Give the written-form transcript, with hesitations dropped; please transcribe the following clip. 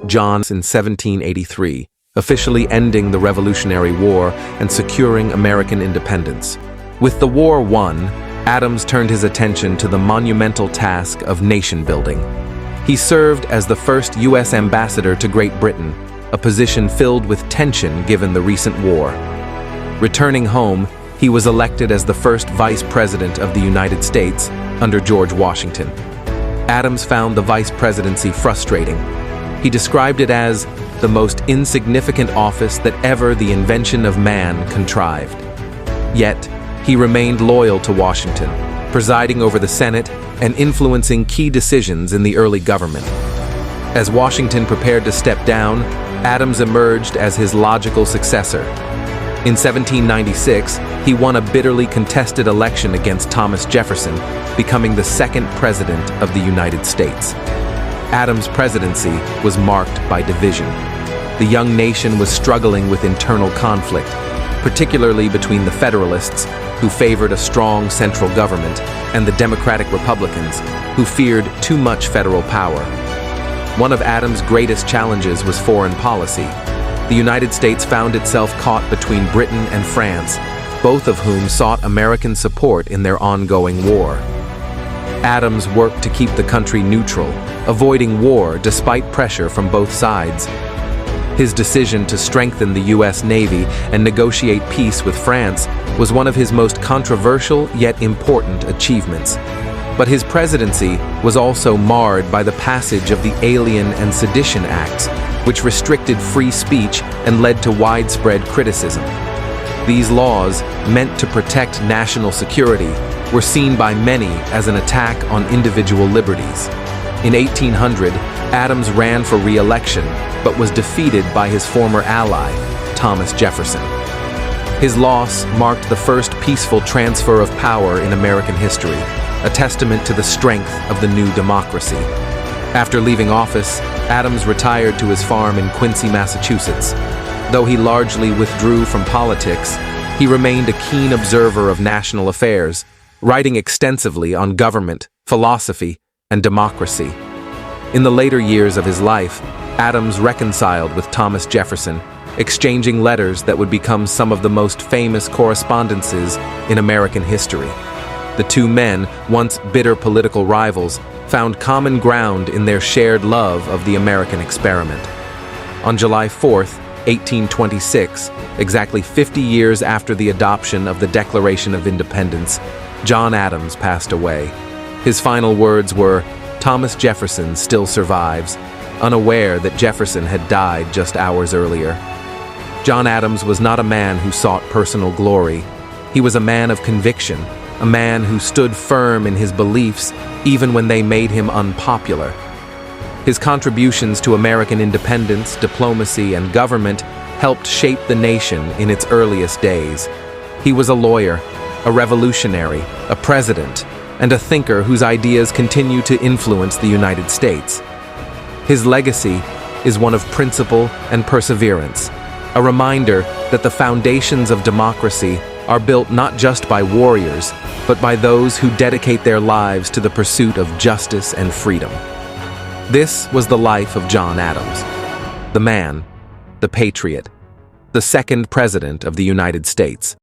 John in 1783, officially ending the Revolutionary War and securing American independence. With the war won, Adams turned his attention to the monumental task of nation-building. He served as the first U.S. ambassador to Great Britain, a position filled with tension given the recent war. Returning home, he was elected as the first Vice President of the United States under George Washington. Adams found the vice presidency frustrating. He described it as the most insignificant office that ever the invention of man contrived. Yet, he remained loyal to Washington, presiding over the Senate and influencing key decisions in the early government. As Washington prepared to step down, Adams emerged as his logical successor. In 1796, he won a bitterly contested election against Thomas Jefferson, becoming the second president of the United States. Adams' presidency was marked by division. The young nation was struggling with internal conflict, particularly between the Federalists, who favored a strong central government, and the Democratic Republicans, who feared too much federal power. One of Adams' greatest challenges was foreign policy. The United States found itself caught between Britain and France, both of whom sought American support in their ongoing war. Adams worked to keep the country neutral, avoiding war despite pressure from both sides. His decision to strengthen the U.S. Navy and negotiate peace with France was one of his most controversial yet important achievements. But his presidency was also marred by the passage of the Alien and Sedition Acts, which restricted free speech and led to widespread criticism. These laws, meant to protect national security, were seen by many as an attack on individual liberties. In 1800, Adams ran for re-election, but was defeated by his former ally, Thomas Jefferson. His loss marked the first peaceful transfer of power in American history, a testament to the strength of the new democracy. After leaving office, Adams retired to his farm in Quincy, Massachusetts. Though he largely withdrew from politics, he remained a keen observer of national affairs, writing extensively on government, philosophy, and democracy. In the later years of his life, Adams reconciled with Thomas Jefferson, exchanging letters that would become some of the most famous correspondences in American history. The two men, once bitter political rivals, found common ground in their shared love of the American experiment. On July 4th, 1826, exactly 50 years after the adoption of the Declaration of Independence, John Adams passed away. His final words were, "Thomas Jefferson still survives," unaware that Jefferson had died just hours earlier. John Adams was not a man who sought personal glory. He was a man of conviction, a man who stood firm in his beliefs even when they made him unpopular. His contributions to American independence, diplomacy, and government helped shape the nation in its earliest days. He was a lawyer, a revolutionary, a president, and a thinker whose ideas continue to influence the United States. His legacy is one of principle and perseverance, a reminder that the foundations of democracy are built not just by warriors, but by those who dedicate their lives to the pursuit of justice and freedom. This was the life of John Adams, the man, the patriot, the second president of the United States.